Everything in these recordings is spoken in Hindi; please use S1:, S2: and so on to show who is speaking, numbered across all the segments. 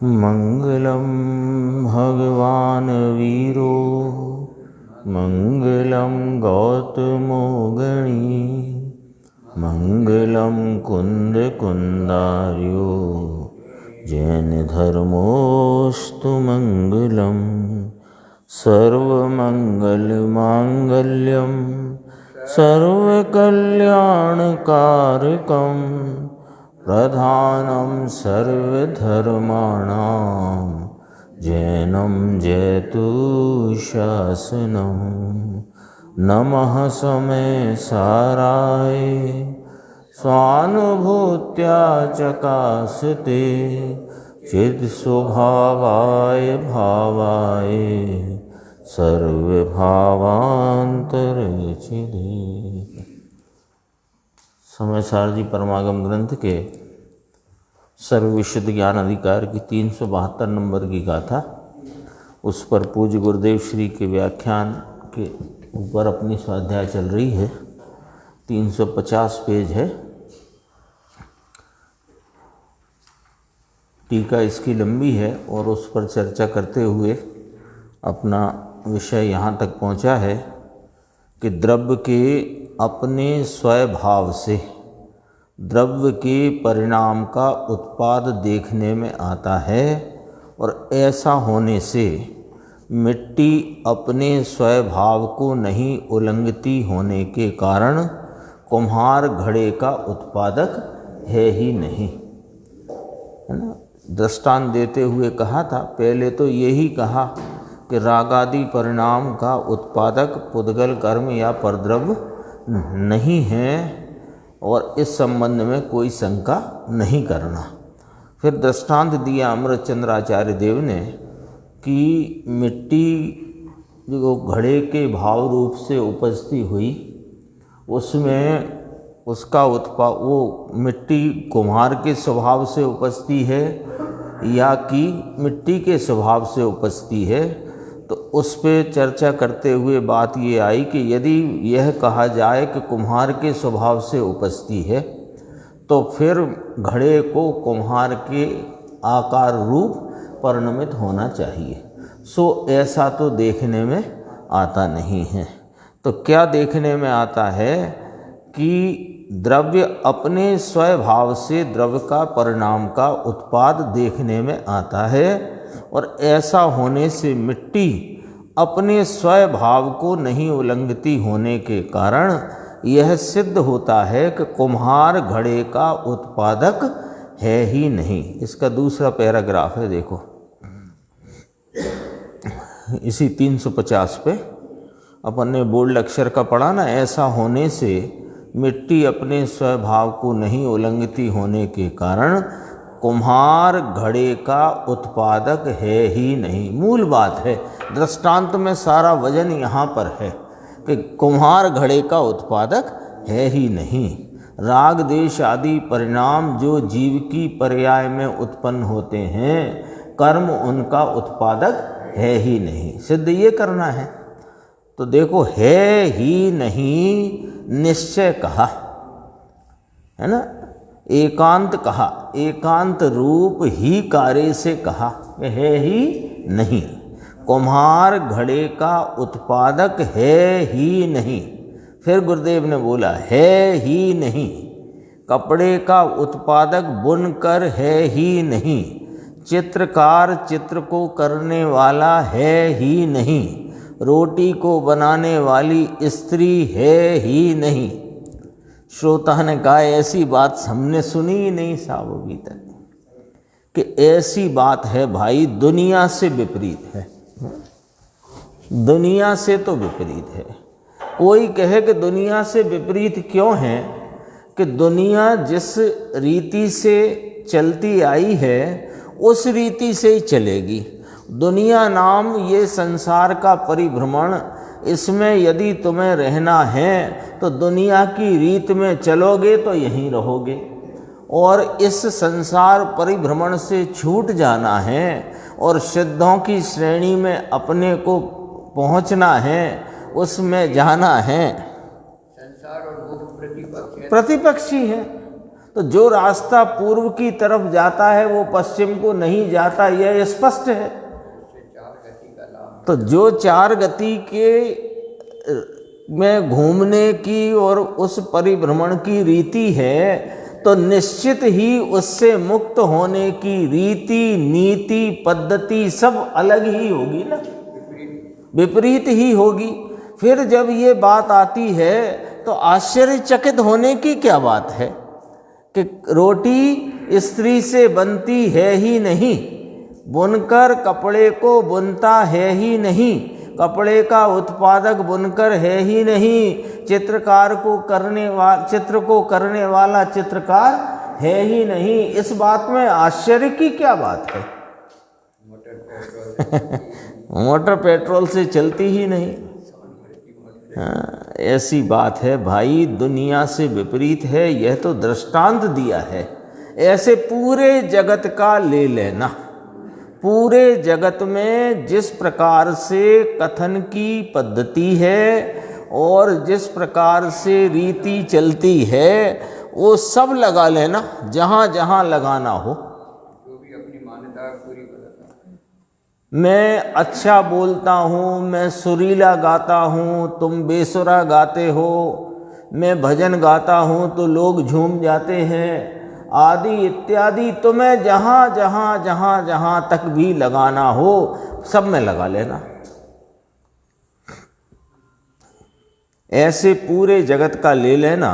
S1: मंगलम भगवान वीरो मंगलम गौतमो गणी मंगलम कुंद कुंदार्यो जैन धर्मोस्तु मंगलम सर्वमंगल मांगल्यम सर्वकल्याणकारकम प्रधानम सर्वधर्माणां जैनम जयतु शासनम नमः समय साराय स्वानुभूत्या चकासते चिद स्वभावाय भावाय सर्वभावांतरचिदे। समय सार जी परमागम ग्रंथ के सर्वविशुद्ध ज्ञान अधिकार की 372 नंबर की गाथा, उस पर पूज्य गुरुदेव श्री के व्याख्यान के ऊपर अपनी स्वाध्याय चल रही है। 350 पेज है। टीका इसकी लंबी है और उस पर चर्चा करते हुए अपना विषय यहाँ तक पहुँचा है कि द्रव्य के अपने स्वभाव से द्रव्य के परिणाम का उत्पाद देखने में आता है, और ऐसा होने से मिट्टी अपने स्वभाव को नहीं उल्लंघती होने के कारण कुम्हार घड़े का उत्पादक है ही नहीं, है ना। दृष्टांत देते हुए कहा था, पहले तो यही कहा कि रागादि परिणाम का उत्पादक पुद्गल कर्म या परद्रव्य नहीं है, और इस संबंध में कोई शंका नहीं करना। फिर दृष्टांत दिया अमृत चंद्राचार्य देव ने कि मिट्टी जो घड़े के भाव रूप से उपजती हुई, उसमें उसका वो मिट्टी कुम्हार के स्वभाव से उपजती है या कि मिट्टी के स्वभाव से उपजती है। तो उस पे चर्चा करते हुए बात ये आई कि यदि यह कहा जाए कि कुम्हार के स्वभाव से उपजती है, तो फिर घड़े को कुम्हार के आकार रूप परिणमित होना चाहिए। सो ऐसा तो देखने में आता नहीं है। तो क्या देखने में आता है कि द्रव्य अपने स्वभाव से द्रव्य का परिणाम का उत्पाद देखने में आता है, और ऐसा होने से मिट्टी अपने स्वभाव को नहीं उल्लंघती होने के कारण यह सिद्ध होता है कि कुम्हार घड़े का उत्पादक है ही नहीं। इसका दूसरा पैराग्राफ है, देखो इसी 350 पे अपन ने बोल्ड अक्षर का पढ़ा ना। ऐसा होने से मिट्टी अपने स्वभाव को नहीं उल्लंघती होने के कारण कुम्हार घड़े का उत्पादक है ही नहीं। मूल बात है, दृष्टांत में सारा वजन यहाँ पर है कि कुम्हार घड़े का उत्पादक है ही नहीं। राग देश आदि परिणाम जो जीव की पर्याय में उत्पन्न होते हैं, कर्म उनका उत्पादक है ही नहीं। सिद्ध ये करना है। तो देखो, है ही नहीं निश्चय कहा, है ना, एकांत कहा, एकांत रूप ही कार्य से कहा, है ही नहीं। कुम्हार घड़े का उत्पादक है ही नहीं। फिर गुरुदेव ने बोला है ही नहीं। कपड़े का उत्पादक बुनकर है ही नहीं। चित्रकार चित्र को करने वाला है ही नहीं। रोटी को बनाने वाली स्त्री है ही नहीं। श्रोता ने कहा, ऐसी बात हमने सुनी ही नहीं साहब अभी तक, कि ऐसी बात है भाई, दुनिया से विपरीत है। दुनिया से तो विपरीत है। कोई कहे कि दुनिया से विपरीत क्यों है, कि दुनिया जिस रीति से चलती आई है उस रीति से ही चलेगी। दुनिया नाम ये संसार का परिभ्रमण, इसमें यदि तुम्हें रहना है तो दुनिया की रीत में चलोगे तो यहीं रहोगे, और इस संसार परिभ्रमण से छूट जाना है और सिद्धों की श्रेणी में अपने को पहुंचना है, उसमें जाना है।
S2: संसार और वो
S1: प्रतिपक्षी है। तो जो रास्ता पूर्व की तरफ जाता है वो पश्चिम को नहीं जाता, यह स्पष्ट है। तो जो चार गति के में घूमने की और उस परिभ्रमण की रीति है, तो निश्चित ही उससे मुक्त होने की रीति, नीति, पद्धति सब अलग ही होगी ना, विपरीत ही होगी। फिर जब ये बात आती है तो आश्चर्यचकित होने की क्या बात है कि रोटी स्त्री से बनती है ही नहीं, बुनकर कपड़े को बुनता है ही नहीं, कपड़े का उत्पादक बुनकर है ही नहीं, चित्रकार को चित्र को करने वाला चित्रकार है ही नहीं। इस बात में आश्चर्य की क्या बात है? मोटर पेट्रोल से चलती ही नहीं। हाँ, ऐसी बात है भाई, दुनिया से विपरीत है। यह तो दृष्टांत दिया है। ऐसे पूरे जगत का ले लेना, पूरे जगत में जिस प्रकार से कथन की पद्धति है और जिस प्रकार से रीति चलती है वो सब लगा लेना, जहाँ जहाँ लगाना हो।
S2: जो भी अपनी मान्यता पूरी करता है।
S1: मैं अच्छा बोलता हूँ, मैं सुरीला गाता हूँ, तुम बेसुरा गाते हो, मैं भजन गाता हूँ तो लोग झूम जाते हैं, आदि इत्यादि। तुम्हें जहाँ जहाँ जहाँ जहाँ तक भी लगाना हो सब में लगा लेना। ऐसे पूरे जगत का ले लेना।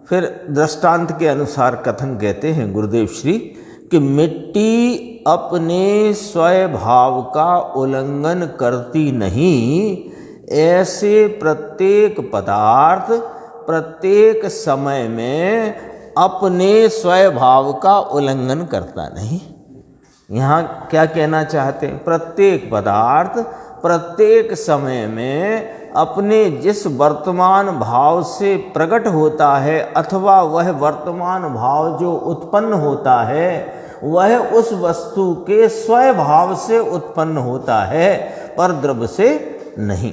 S1: फिर दृष्टांत के अनुसार कथन कहते हैं गुरुदेव श्री कि मिट्टी अपने स्वभाव का उल्लंघन करती नहीं, ऐसे प्रत्येक पदार्थ प्रत्येक समय में अपने स्वभाव का उल्लंघन करता नहीं। यहाँ क्या कहना चाहते हैं? प्रत्येक पदार्थ प्रत्येक समय में अपने जिस वर्तमान भाव से प्रकट होता है अथवा वह वर्तमान भाव जो उत्पन्न होता है वह उस वस्तु के स्वभाव से उत्पन्न होता है, पर द्रव्य से नहीं।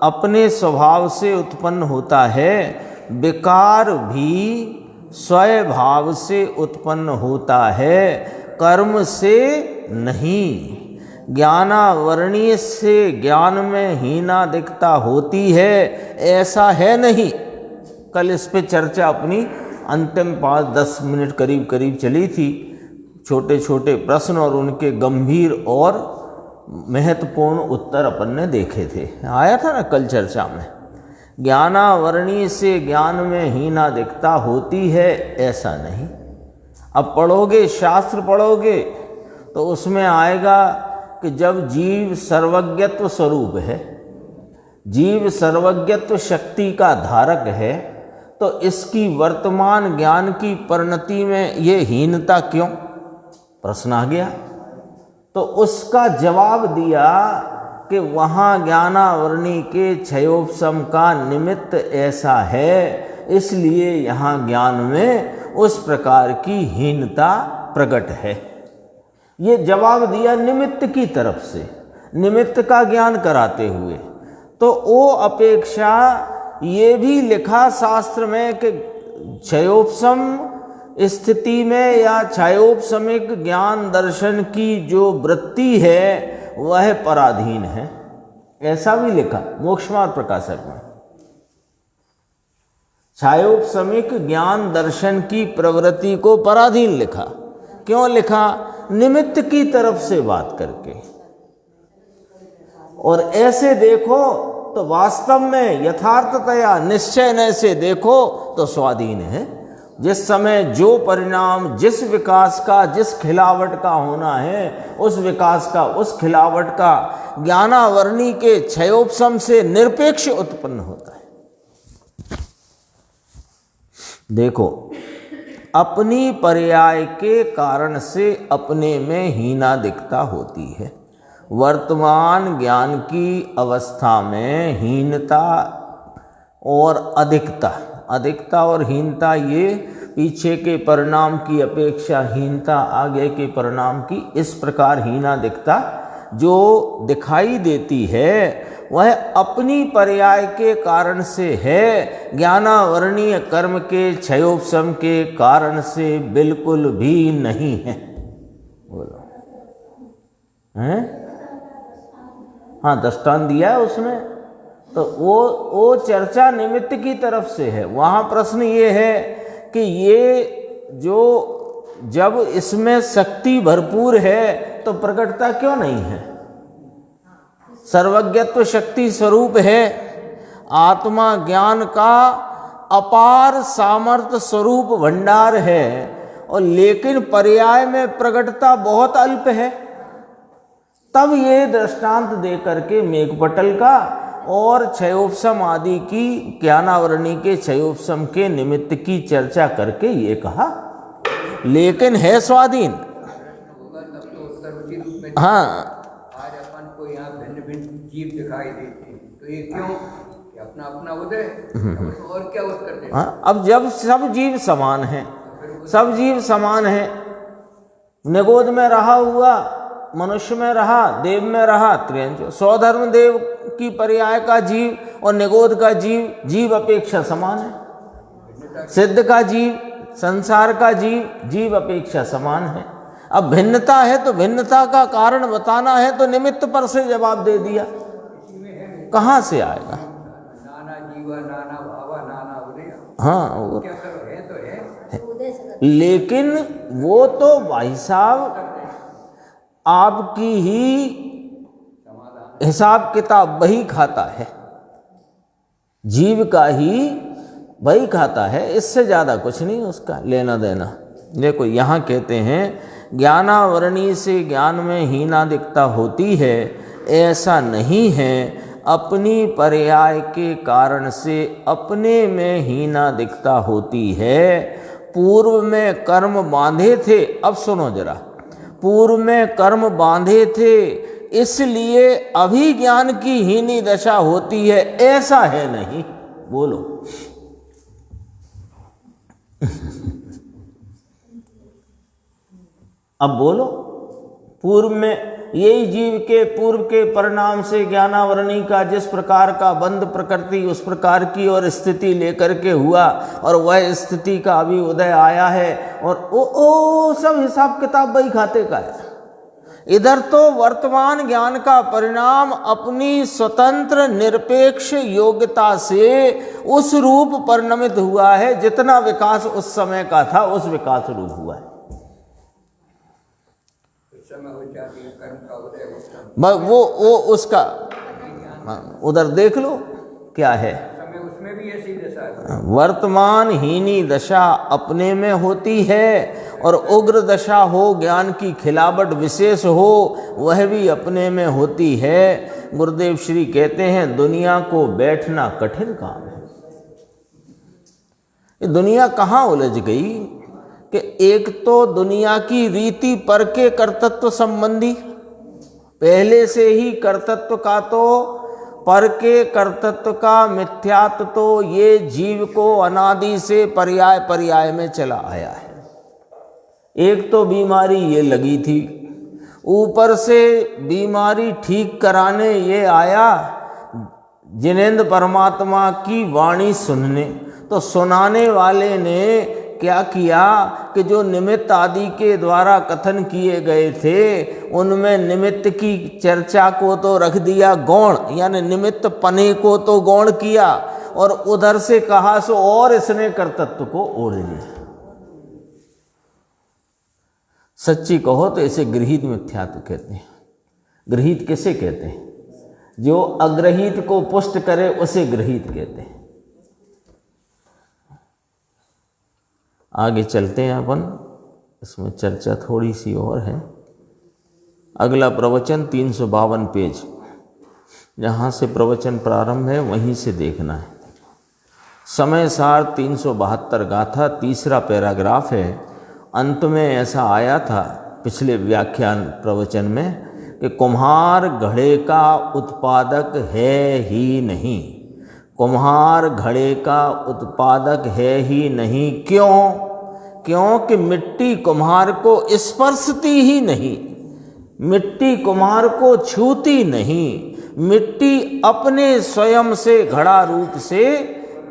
S1: अपने स्वभाव से उत्पन्न होता है। विकार भी स्वभाव से उत्पन्न होता है, कर्म से नहीं। ज्ञानावरणीय से ज्ञान में हीना दिखता होती है, ऐसा है नहीं। कल इस पे चर्चा अपनी अंतिम 5-10 मिनट करीब करीब चली थी। छोटे छोटे प्रश्न और उनके गंभीर और महत्वपूर्ण उत्तर अपन ने देखे थे। आया था ना कल चर्चा में। ज्ञानावरणीय से ज्ञान में हीना दिखता होती है, ऐसा नहीं। अब पढ़ोगे, शास्त्र पढ़ोगे तो उसमें आएगा कि जब जीव सर्वज्ञत्व स्वरूप है, जीव सर्वज्ञत्व शक्ति का धारक है, तो इसकी वर्तमान ज्ञान की परिणति में ये हीनता क्यों? प्रश्न आ गया। तो उसका जवाब दिया कि वहाँ ज्ञानावरणी के क्षयोपशम का निमित्त ऐसा है, इसलिए यहाँ ज्ञान में उस प्रकार की हीनता प्रकट है। ये जवाब दिया निमित्त की तरफ से, निमित्त का ज्ञान कराते हुए। तो वो अपेक्षा ये भी लिखा शास्त्र में कि क्षयोपशम स्थिति में या क्षयोपशमिक ज्ञान दर्शन की जो वृत्ति है वह पराधीन है, ऐसा भी लिखा मोक्षमार्ग प्रकाशक में। क्षयोपशमिक ज्ञान दर्शन की प्रवृत्ति को पराधीन लिखा। क्यों लिखा? निमित्त की तरफ से बात करके। और ऐसे देखो तो वास्तव में यथार्थतया निश्चय से देखो तो स्वाधीन है। जिस समय जो परिणाम जिस विकास का जिस खिलावट का होना है, उस विकास का उस खिलावट का ज्ञानावरणी के क्षयोपशम से निरपेक्ष उत्पन्न होता है। देखो, अपनी पर्याय के कारण से अपने में हीना दिखता होती है, वर्तमान ज्ञान की अवस्था में हीनता और अधिकता और हीनता, ये पीछे के परिणाम की अपेक्षा हीनता आगे के परिणाम की इस प्रकार हीनाधिकता जो दिखाई देती है वह अपनी पर्याय के कारण से है, ज्ञानावरणीय कर्म के क्षयोपशम के कारण से बिल्कुल भी नहीं है। बोलो हैं? हाँ, दृष्टांत दिया है उसमें, तो वो चर्चा निमित्त की तरफ से है। वहाँ प्रश्न ये है कि ये जो जब इसमें शक्ति भरपूर है तो प्रकटता क्यों नहीं है? सर्वज्ञत्व शक्ति स्वरूप है, आत्मा ज्ञान का अपार सामर्थ्य स्वरूप भंडार है, और लेकिन पर्याय में प्रकटता बहुत अल्प है। तब ये दृष्टांत दे करके मेघपटल का और क्षयोपशम आदि की ज्ञानावरणी के क्षयोपशम के निमित्त की चर्चा करके ये कहा, लेकिन है स्वाधीन। हाँ,
S2: आज अपन को यहाँ भिन्न भिन्न जीव दिखाई देते हैं, तो ये क्यों? अपना अपना उदय, और क्या उत्तर देते?
S1: हाँ, अब जब सब जीव समान हैं, सब जीव समान हैं, निगोद में रहा हुआ, मनुष्य में रहा, देव में रहा, त्रियंचो, स्वधर्म देव की पर्याय का जीव और निगोद का जीव अपेक्षा समान है। सिद्ध का जीव, संसार का जीव अपेक्षा समान है। अब भिन्नता है तो भिन्नता का कारण बताना है, तो निमित्त पर से जवाब दे दिया, कहाँ से आएगा?
S2: नाना जीवा नाना भावा नाना उदय।
S1: हाँ, वो
S2: क्या करो, है तो है,
S1: लेकिन वो तो भाई साहब आपकी ही हिसाब किताब वही खाता है, जीव का ही वही खाता है, इससे ज़्यादा कुछ नहीं उसका लेना देना। देखो यहाँ कहते हैं ज्ञानावरणी से ज्ञान में हीनाधिकता होती है, ऐसा नहीं है, अपनी पर्याय के कारण से अपने में हीनाधिकता होती है। पूर्व में कर्म बांधे थे, अब सुनो जरा, पूर्व में कर्म बांधे थे इसलिए अभी ज्ञान की हीनी दशा होती है, ऐसा है नहीं। बोलो अब बोलो, पूर्व में यही जीव के पूर्व के परिणाम से ज्ञानावरणी का जिस प्रकार का बंध प्रकृति उस प्रकार की और स्थिति लेकर के हुआ, और वह स्थिति का अभी उदय आया है, और ओ सब हिसाब किताब वही खाते का है। इधर तो वर्तमान ज्ञान का परिणाम अपनी स्वतंत्र निरपेक्ष योग्यता से उस रूप परिणमित हुआ है, जितना विकास उस समय का था उस विकास रूप हुआ है।
S2: समय हो जाती है कर्म का उदय,
S1: वो उसका उधर देख लो क्या है।
S2: समय उसमें भी ऐसी दशा है।
S1: वर्तमान हीनी दशा अपने में होती है, और उग्र दशा हो ज्ञान की खिलावट विशेष हो वह भी अपने में होती है। गुरुदेव श्री कहते हैं दुनिया को बैठना कठिन काम है। ये दुनिया कहाँ उलझ गई कि एक तो दुनिया की रीति पर के कर्तृत्व संबंधी, पहले से ही कर्तृत्व का तो पर के कर्तृत्व का मिथ्यात्व तो ये जीव को अनादि से पर्याय में चला आया है। एक तो बीमारी ये लगी थी, ऊपर से बीमारी ठीक कराने ये आया जिनेंद्र परमात्मा की वाणी सुनने। तो सुनाने वाले ने क्या किया कि जो निमित्त आदि के द्वारा कथन किए गए थे उनमें निमित्त की चर्चा को तो रख दिया गौण, यानी निमित्त पने को तो गौण किया, और उधर से कहा सो और इसने कर्तृत्व को ओढ़ लिया। सच्ची कहो तो इसे गृहीत मिथ्यात्व कहते हैं। गृहीत किसे कहते हैं? जो अग्रहीत को पुष्ट करे उसे गृहीत कहते हैं। आगे चलते हैं अपन, इसमें चर्चा थोड़ी सी और है। अगला प्रवचन 352 पेज, जहाँ से प्रवचन प्रारंभ है वहीं से देखना है। समय सार 372 गाथा, तीसरा पैराग्राफ है। अंत में ऐसा आया था पिछले व्याख्यान प्रवचन में कि कुम्हार घड़े का उत्पादक है ही नहीं। कुम्हार घड़े का उत्पादक है ही नहीं। क्यों? क्योंकि मिट्टी कुम्हार को स्पर्शती ही नहीं, मिट्टी कुम्हार को छूती नहीं। मिट्टी अपने स्वयं से घड़ा रूप से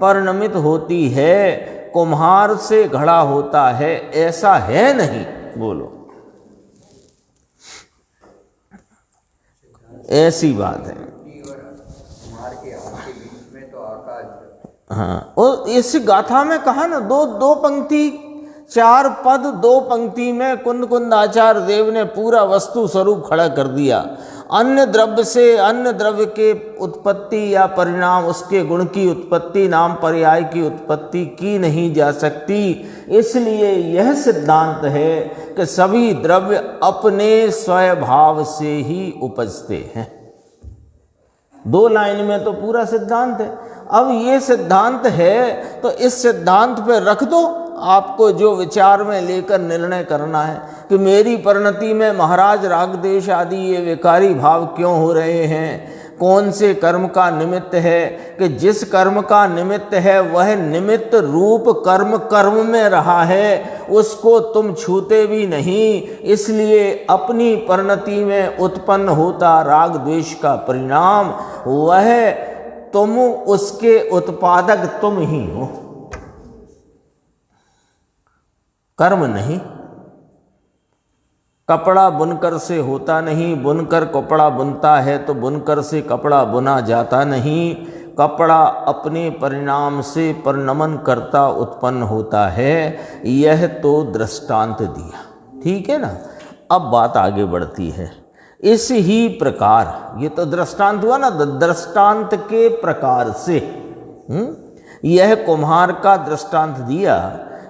S1: परिणमित होती है, कुम्हार से घड़ा होता है, ऐसा है नहीं। बोलो, ऐसी बात है। हाँ, और इस गाथा में कहा ना, दो पंक्ति, 4 पद 2 पंक्ति में कुंद कुंद आचार्य देव ने पूरा वस्तु स्वरूप खड़ा कर दिया। अन्य द्रव्य से अन्य द्रव्य के उत्पत्ति या परिणाम, उसके गुण की उत्पत्ति, नाम पर्याय की उत्पत्ति की नहीं जा सकती। इसलिए यह सिद्धांत है कि सभी द्रव्य अपने स्वभाव से ही उपजते हैं। 2 लाइन में तो पूरा सिद्धांत है। अब ये सिद्धांत है तो इस सिद्धांत पे रख दो, आपको जो विचार में लेकर निर्णय करना है कि मेरी परिणति में महाराज राग द्वेष आदि ये विकारी भाव क्यों हो रहे हैं, कौन से कर्म का निमित्त है, कि जिस कर्म का निमित्त है वह निमित्त रूप कर्म कर्म में रहा है, उसको तुम छूते भी नहीं। इसलिए अपनी परिणति में उत्पन्न होता राग द्वेष का परिणाम, वह तुम, उसके उत्पादक तुम ही हो, कर्म नहीं। कपड़ा बुनकर से होता नहीं, बुनकर कपड़ा बुनता है तो बुनकर से कपड़ा बुना जाता नहीं। कपड़ा अपने परिणाम से परिणमन करता उत्पन्न होता है। यह तो दृष्टांत दिया, ठीक है ना। अब बात आगे बढ़ती है। इस ही प्रकार, ये तो दृष्टांत हुआ ना, दृष्टांत के प्रकार से यह कुम्हार का दृष्टांत दिया।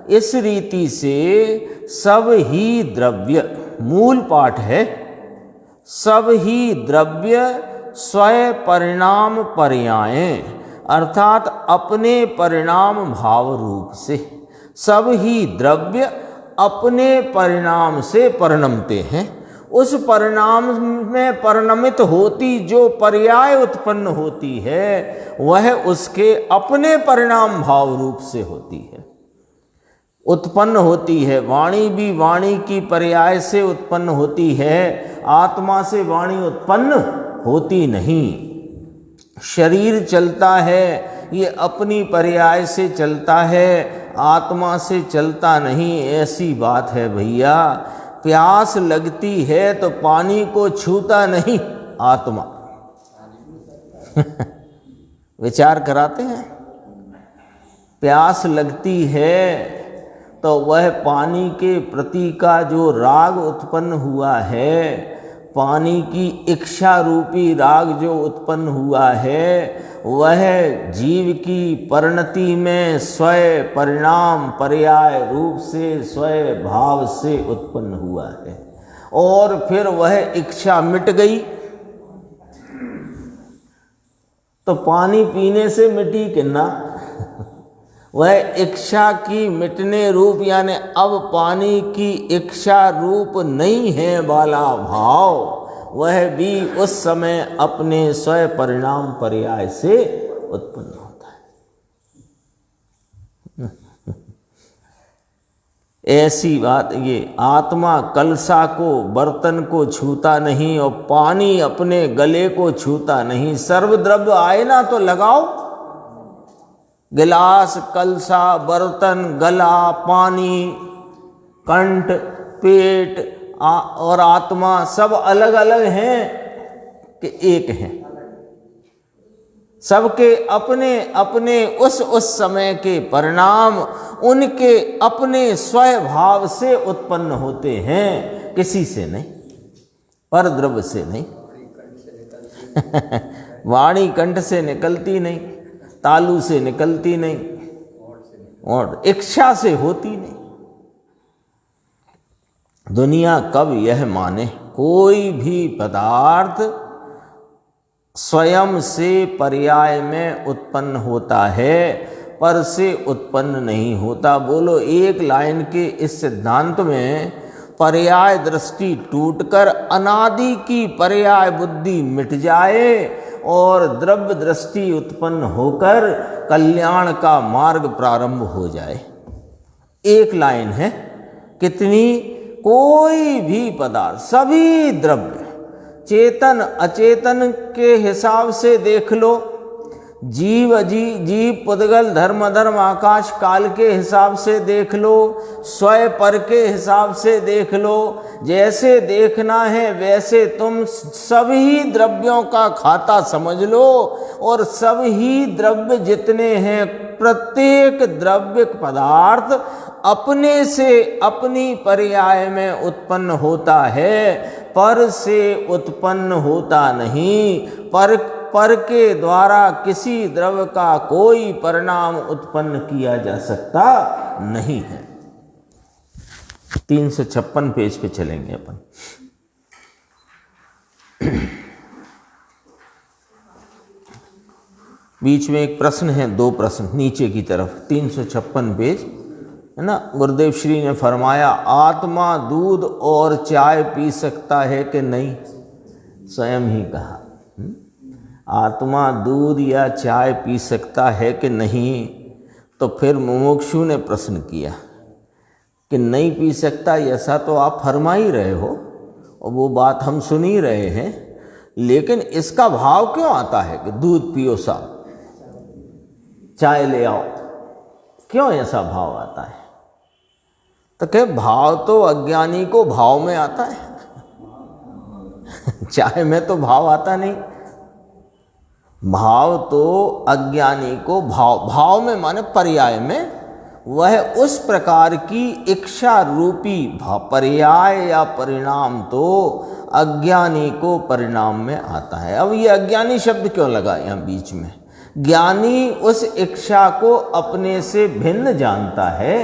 S1: इस रीति से सब ही द्रव्य, मूल पाठ है, सब ही द्रव्य स्वयं परिणाम पर्याय, अर्थात अपने परिणाम भाव रूप से, सब ही द्रव्य अपने परिणाम से परिणमते हैं। उस परिणाम में परिणमित होती जो पर्याय उत्पन्न होती है वह उसके अपने परिणाम भाव रूप से होती है, उत्पन्न होती है। वाणी भी वाणी की पर्याय से उत्पन्न होती है, आत्मा से वाणी उत्पन्न होती नहीं। शरीर चलता है, ये अपनी पर्याय से चलता है, आत्मा से चलता नहीं। ऐसी बात है भैया। प्यास लगती है तो पानी को छूता नहीं आत्मा। विचार कराते हैं। प्यास लगती है तो वह पानी के प्रति का जो राग उत्पन्न हुआ है, पानी की इच्छा रूपी राग जो उत्पन्न हुआ है, वह जीव की परिणति में स्वयं परिणाम पर्याय रूप से स्वयं भाव से उत्पन्न हुआ है। और फिर वह इच्छा मिट गई तो पानी पीने से मिटी कि ना, वह इच्छा की मिटने रूप, यानी अब पानी की इच्छा रूप नहीं है वाला भाव, वह भी उस समय अपने स्वयं परिणाम पर्याय से उत्पन्न होता है। ऐसी बात ये, आत्मा कलसा को, बर्तन को छूता नहीं और पानी अपने गले को छूता नहीं। सर्वद्रव्य आए ना तो लगाओ, गिलास, कलसा, बर्तन, गला, पानी, कंठ, पेट और आत्मा सब अलग अलग हैं कि एक हैं। सबके अपने अपने उस समय के परिणाम उनके अपने स्वभाव से उत्पन्न होते हैं, किसी से नहीं, पर द्रव्य से नहीं। वाणी कंठ से निकलती नहीं, तालू से निकलती नहीं और इच्छा से होती नहीं। दुनिया कब यह माने कोई भी पदार्थ स्वयं से पर्याय में उत्पन्न होता है, पर से उत्पन्न नहीं होता। बोलो, एक लाइन के इस सिद्धांत में पर्याय दृष्टि टूटकर अनादि की पर्याय बुद्धि मिट जाए और द्रव्य दृष्टि उत्पन्न होकर कल्याण का मार्ग प्रारंभ हो जाए। एक लाइन है, कितनी? कोई भी पदार्थ, सभी द्रव्य, चेतन अचेतन के हिसाब से देख लो, जीव जीव पुद्गल धर्म धर्म आकाश काल के हिसाब से देख लो, स्वयं पर के हिसाब से देख लो, जैसे देखना है वैसे तुम सभी द्रव्यों का खाता समझ लो और सभी द्रव्य जितने हैं, प्रत्येक द्रव्य पदार्थ अपने से अपनी पर्याय में उत्पन्न होता है, पर से उत्पन्न होता नहीं। पर के द्वारा किसी द्रव्य का कोई परिणाम उत्पन्न किया जा सकता नहीं है। 356 पेज पे चलेंगे अपन। बीच में एक प्रश्न है, दो प्रश्न नीचे की तरफ, 356 पेज है ना। गुरुदेव श्री ने फरमाया, आत्मा दूध और चाय पी सकता है कि नहीं? स्वयं ही कहा, आत्मा दूध या चाय पी सकता है कि नहीं? तो फिर मुमुक्षु ने प्रश्न किया कि नहीं पी सकता, ऐसा तो आप फरमा ही रहे हो और वो बात हम सुन ही रहे हैं, लेकिन इसका भाव क्यों आता है कि दूध पियो साहब, चाय ले आओ? क्यों ऐसा भाव आता है? तो क्या भाव तो अज्ञानी को भाव में आता है चाय में तो भाव आता नहीं। भाव तो अज्ञानी को भाव में माने पर्याय में, वह उस प्रकार की इच्छा रूपी पर्याय या परिणाम तो अज्ञानी को परिणाम में आता है। अब ये अज्ञानी शब्द क्यों लगा यहाँ बीच में? ज्ञानी उस इच्छा को अपने से भिन्न जानता है,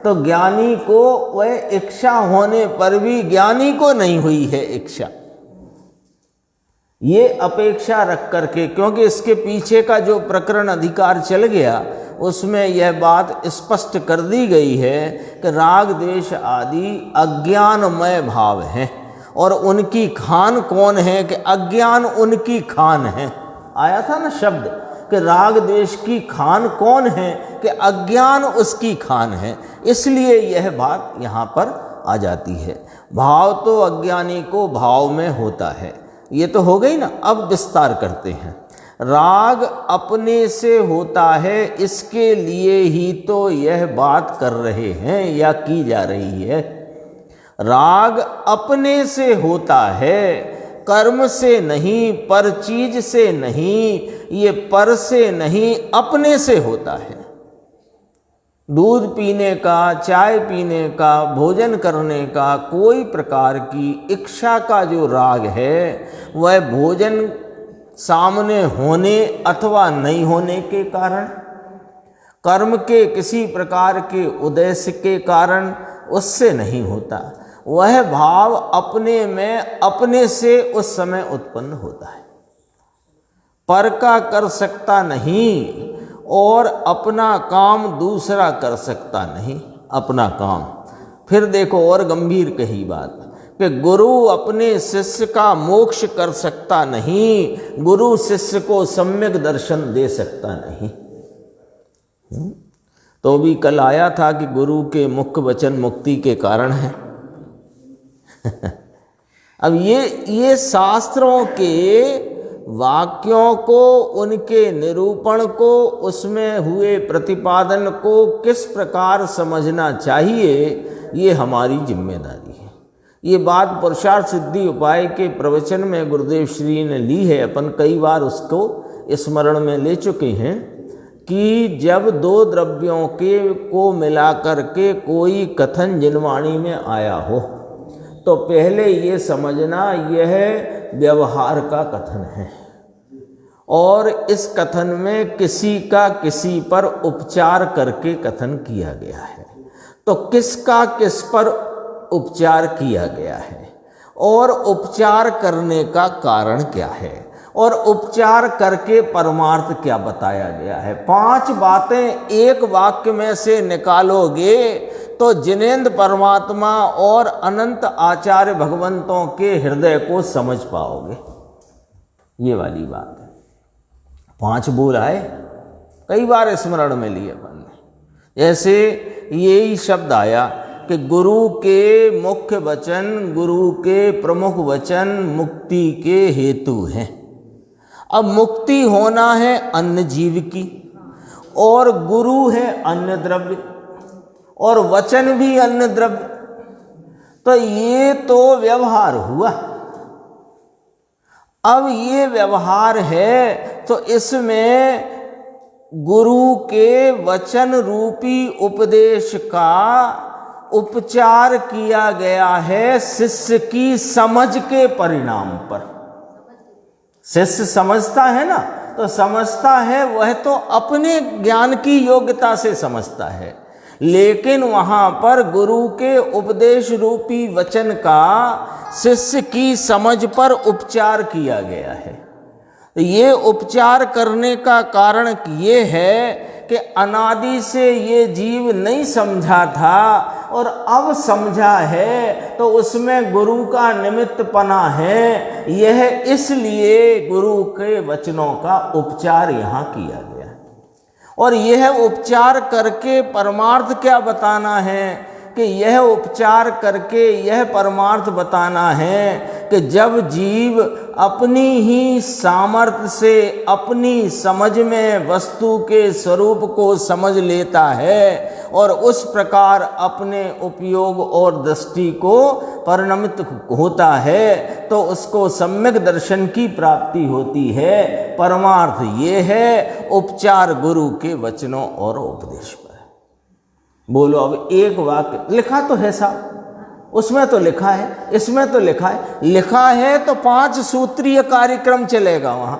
S1: तो ज्ञानी को वह इच्छा होने पर भी ज्ञानी को नहीं हुई है इच्छा, ये अपेक्षा रख करके, क्योंकि इसके पीछे का जो प्रकरण अधिकार चल गया उसमें यह बात स्पष्ट कर दी गई है कि राग द्वेष आदि अज्ञानमय भाव हैं और उनकी खान कौन है? कि अज्ञान उनकी खान है। आया था ना शब्द कि राग द्वेष की खान कौन है? कि अज्ञान उसकी खान है। इसलिए यह बात यहाँ पर आ जाती है। भाव तो अज्ञानी को भाव में होता है, ये तो हो गई ना। अब विस्तार करते हैं। राग अपने से होता है, इसके लिए ही तो यह बात कर रहे हैं या की जा रही है। राग अपने से होता है, कर्म से नहीं, पर चीज से नहीं, ये पर से नहीं अपने से होता है। दूध पीने का, चाय पीने का, भोजन करने का कोई प्रकार की इच्छा का जो राग है, वह भोजन सामने होने अथवा नहीं होने के कारण, कर्म के किसी प्रकार के उद्देश्य के कारण उससे नहीं होता। वह भाव अपने में अपने से उस समय उत्पन्न होता है, पर का कर सकता नहीं और अपना काम दूसरा कर सकता नहीं। अपना काम फिर देखो और गंभीर कही बात कि गुरु अपने शिष्य का मोक्ष कर सकता नहीं, गुरु शिष्य को सम्यक दर्शन दे सकता नहीं। तो भी कल आया था कि गुरु के मुख्य वचन मुक्ति के कारण है। अब ये शास्त्रों के वाक्यों को, उनके निरूपण को, उसमें हुए प्रतिपादन को किस प्रकार समझना चाहिए, ये हमारी जिम्मेदारी है। ये बात पुरुषार्थ सिद्धि उपाय के प्रवचन में गुरुदेव श्री ने ली है, अपन कई बार उसको स्मरण में ले चुके हैं कि जब दो द्रव्यों को मिलाकर के कोई कथन जिनवाणी में आया हो तो पहले ये समझना यह व्यवहार का कथन है और इस कथन में किसी का किसी पर उपचार करके कथन किया गया है। तो किसका किस पर उपचार किया गया है और उपचार करने का कारण क्या है और उपचार करके परमार्थ क्या बताया गया है। 5 बातें एक वाक्य में से निकालोगे तो जिनेंद्र परमात्मा और अनंत आचार्य भगवंतों के हृदय को समझ पाओगे। ये वाली बात है। 5 बोल आए, कई बार स्मरण में लिए अपन ने। जैसे यही शब्द आया कि गुरु के मुख्य वचन, गुरु के प्रमुख वचन मुक्ति के हेतु हैं। अब मुक्ति होना है अन्न जीव की, और गुरु है अन्न द्रव्य, और वचन भी अन्न द्रव्य। तो ये तो व्यवहार हुआ। अब ये व्यवहार है तो इसमें गुरु के वचन रूपी उपदेश का उपचार किया गया है शिष्य की समझ के परिणाम पर। शिष्य समझता है ना, तो समझता है वह तो अपने ज्ञान की योग्यता से समझता है, लेकिन वहां पर गुरु के उपदेश रूपी वचन का शिष्य की समझ पर उपचार किया गया है। ये उपचार करने का कारण ये है कि अनादि से ये जीव नहीं समझा था और अब समझा है, तो उसमें गुरु का निमित्तपना है। यह इसलिए गुरु के वचनों का उपचार यहाँ किया गया। और यह उपचार करके परमार्थ क्या बताना है कि यह उपचार करके यह परमार्थ बताना है कि जब जीव अपनी ही सामर्थ्य से अपनी समझ में वस्तु के स्वरूप को समझ लेता है और उस प्रकार अपने उपयोग और दृष्टि को परिणमित होता है, तो उसको सम्यक दर्शन की प्राप्ति होती है। परमार्थ ये है उपचार गुरु के वचनों और उपदेश पर। बोलो, अब एक वाक्य लिखा तो है साहब, उसमें तो लिखा है, इसमें तो लिखा है। लिखा है तो 5 सूत्रीय कार्यक्रम चलेगा वहां।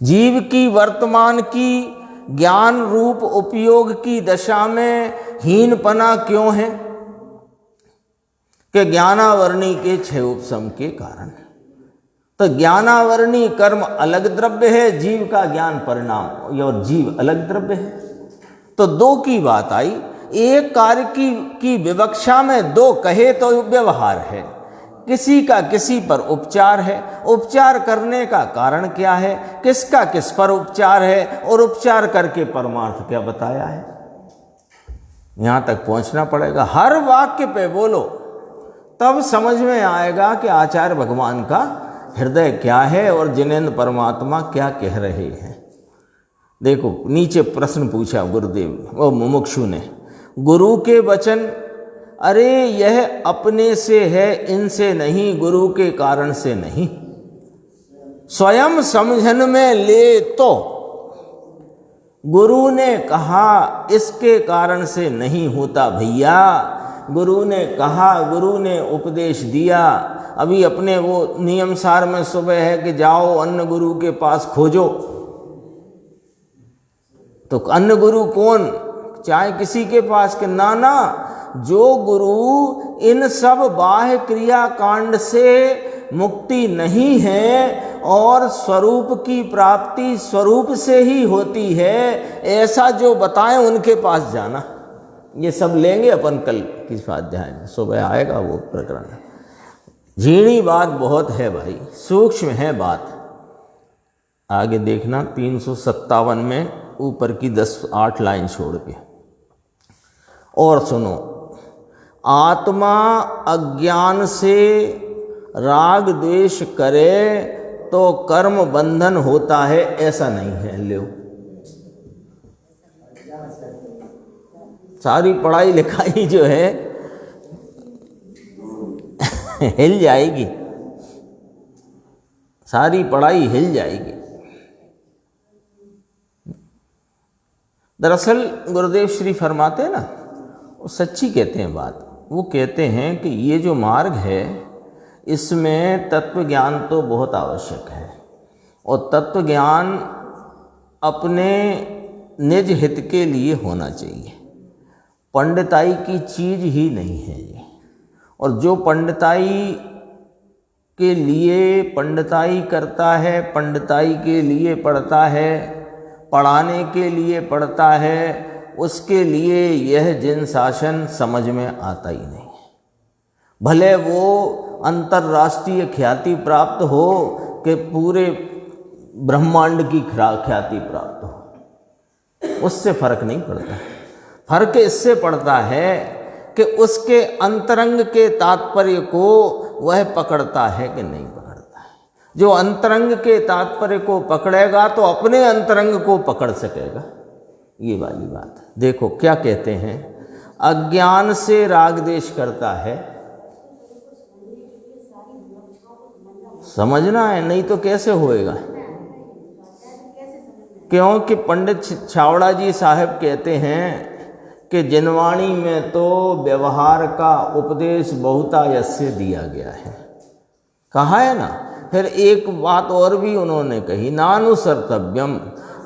S1: जीव की वर्तमान की ज्ञान रूप उपयोग की दशा में हीनपना क्यों है कि ज्ञानावरणी के 6 उपशम के कारण। तो ज्ञानावरणी कर्म अलग द्रव्य है, जीव का ज्ञान परिणाम और जीव अलग द्रव्य है। तो 2 की बात आई। एक कार्य की विवक्षा में 2 कहे तो व्यवहार है, किसी का किसी पर उपचार है। उपचार करने का कारण क्या है, किसका किस पर उपचार है, और उपचार करके परमार्थ क्या बताया है। यहां तक पहुंचना पड़ेगा। हर वाक्य पे बोलो, तब समझ में आएगा कि आचार्य भगवान का हृदय क्या है और जिनेंद्र परमात्मा क्या कह रहे हैं। देखो, नीचे प्रश्न पूछा गुरुदेव वो मुमुक्षु ने, गुरु के वचन, अरे यह अपने से है, इनसे नहीं, गुरु के कारण से नहीं। स्वयं समझन में ले तो गुरु ने कहा इसके कारण से नहीं होता भैया। गुरु ने कहा, गुरु ने उपदेश दिया। अभी अपने वो नियम सार में सुबह है कि जाओ अन्न गुरु के पास खोजो। तो अन्न गुरु कौन, चाहे किसी के पास के, ना, जो गुरु इन सब बाह्य क्रिया कांड से मुक्ति नहीं है और स्वरूप की प्राप्ति स्वरूप से ही होती है, ऐसा जो बताएं उनके पास जाना। ये सब लेंगे अपन कल की स्वाध्याय में, सुबह आएगा वो प्रकरण। झीणी बात बहुत है भाई, सूक्ष्म है बात। आगे देखना 357 में ऊपर की 8 लाइन छोड़ के। और सुनो, आत्मा अज्ञान से राग द्वेष करे तो कर्म बंधन होता है, ऐसा नहीं है। लो, सारी पढ़ाई लिखाई जो है हिल जाएगी, सारी पढ़ाई हिल जाएगी। दरअसल गुरुदेव श्री फरमाते हैं ना, वो सच्ची कहते हैं बात। वो कहते हैं कि ये जो मार्ग है इसमें तत्व ज्ञान तो बहुत आवश्यक है, और तत्व ज्ञान अपने निज हित के लिए होना चाहिए। पंडिताई की चीज़ ही नहीं है ये। और जो पंडिताई के लिए पंडिताई करता है, पंडिताई के लिए पढ़ता है, पढ़ाने के लिए पढ़ता है, उसके लिए यह जिन शासन समझ में आता ही नहीं। भले वो अंतर्राष्ट्रीय ख्याति प्राप्त हो कि पूरे ब्रह्मांड की ख्याति प्राप्त हो, उससे फर्क नहीं पड़ता। फर्क इससे पड़ता है कि उसके अंतरंग के तात्पर्य को वह पकड़ता है कि नहीं पकड़ता है। जो अंतरंग के तात्पर्य को पकड़ेगा तो अपने अंतरंग को पकड़ सकेगा। ये वाली बात है। देखो क्या कहते हैं, अज्ञान से राग देश करता है, समझना है, नहीं तो कैसे होएगा। क्योंकि पंडित छावड़ा जी साहब कहते हैं कि जिनवाणी में तो व्यवहार का उपदेश बहुतायस्य दिया गया है, कहा है ना। फिर एक बात और भी उन्होंने कही, नानुसर्तव्यम,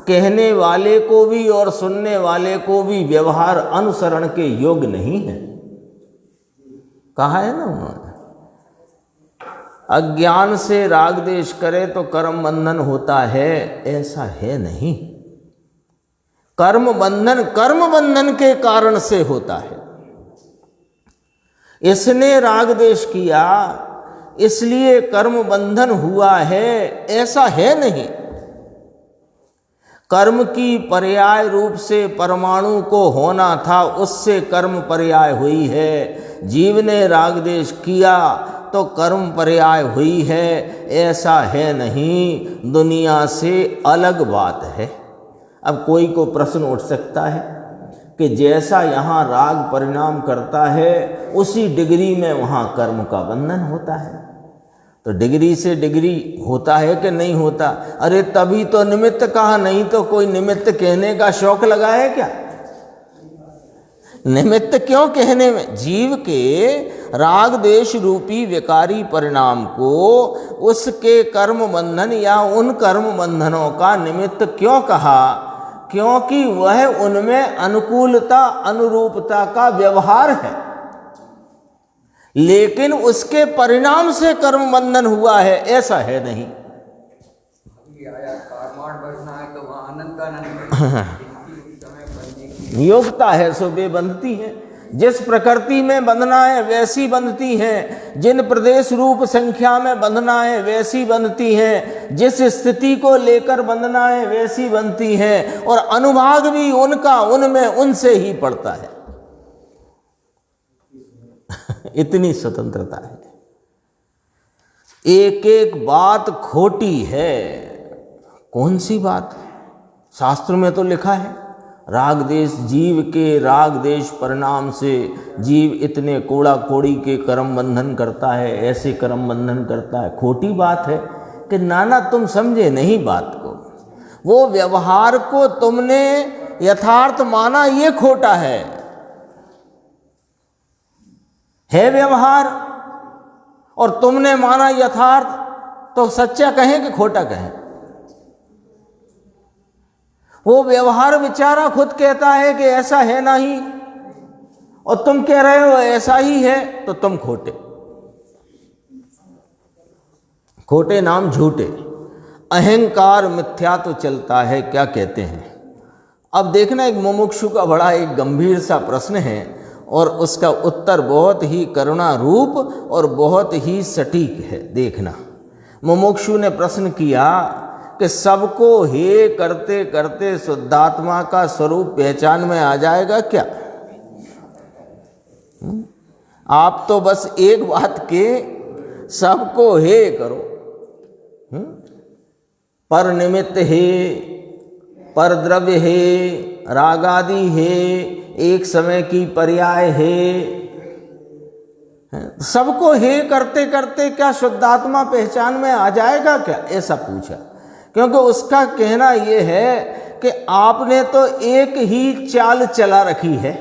S1: कहने वाले को भी और सुनने वाले को भी व्यवहार अनुसरण के योग्य नहीं है, कहा है ना उन्होंने। अज्ञान से राग देश करे तो कर्म बंधन होता है, ऐसा है नहीं। कर्म बंधन के कारण से होता है। इसने राग देश किया इसलिए कर्म बंधन हुआ है, ऐसा है नहीं। कर्म की पर्याय रूप से परमाणु को होना था, उससे कर्म पर्याय हुई है। जीव ने राग देश किया तो कर्म पर्याय हुई है, ऐसा है नहीं। दुनिया से अलग बात है। अब कोई को प्रश्न उठ सकता है कि जैसा यहाँ राग परिणाम करता है उसी डिग्री में वहाँ कर्म का बंधन होता है। तो डिग्री से डिग्री होता है कि नहीं होता? अरे तभी तो निमित्त कहा, नहीं तो कोई निमित्त कहने का शौक लगा है क्या? निमित्त क्यों कहने में? जीव के राग देश रूपी विकारी परिणाम को उसके कर्म बंधन या उन कर्म बंधनों का निमित्त क्यों कहा? क्योंकि वह उनमें अनुकूलता अनुरूपता का व्यवहार है, लेकिन उसके परिणाम से कर्म बंधन हुआ है, ऐसा है नहीं।
S2: तो आनंद
S1: योग्यता है सो वे बंधती है। जिस प्रकृति में बंधना है वैसी बंधती हैं, जिन प्रदेश रूप संख्या में बंधना है वैसी बंधती हैं, जिस स्थिति को लेकर बंधना है वैसी बनती हैं, और अनुभाग भी उनका उनमें उनसे ही पड़ता है। इतनी स्वतंत्रता है। एक एक बात खोटी है। कौन सी बात? शास्त्र में तो लिखा है राग देश, जीव के राग देश परिणाम से जीव इतने कोड़ा कोड़ी के कर्म बंधन करता है, ऐसे कर्म बंधन करता है। खोटी बात है कि नाना तुम समझे नहीं बात को। वो व्यवहार को तुमने यथार्थ माना, ये खोटा है व्यवहार, और तुमने माना यथार्थ, तो सच्चा कहें कि खोटा कहें? वो व्यवहार बेचारा खुद कहता है कि ऐसा है नहीं, और तुम कह रहे हो ऐसा ही है, तो तुम खोटे। खोटे नाम झूठे। अहंकार मिथ्या तो चलता है। क्या कहते हैं? अब देखना, एक मुमुक्षु का बड़ा एक गंभीर सा प्रश्न है, और उसका उत्तर बहुत ही करुणा रूप और बहुत ही सटीक है। देखना, मुमुक्षु ने प्रश्न किया कि सबको हे करते करते शुद्धात्मा का स्वरूप पहचान में आ जाएगा क्या? आप तो बस एक बात के सबको हे करो, पर निमित्त हे, पर द्रव्य हे, रागादि हे, एक समय की पर्याय हे, सबको हे करते करते क्या शुद्धात्मा पहचान में आ जाएगा क्या? ऐसा पूछा। क्योंकि उसका कहना यह है कि आपने तो एक ही चाल चला रखी है।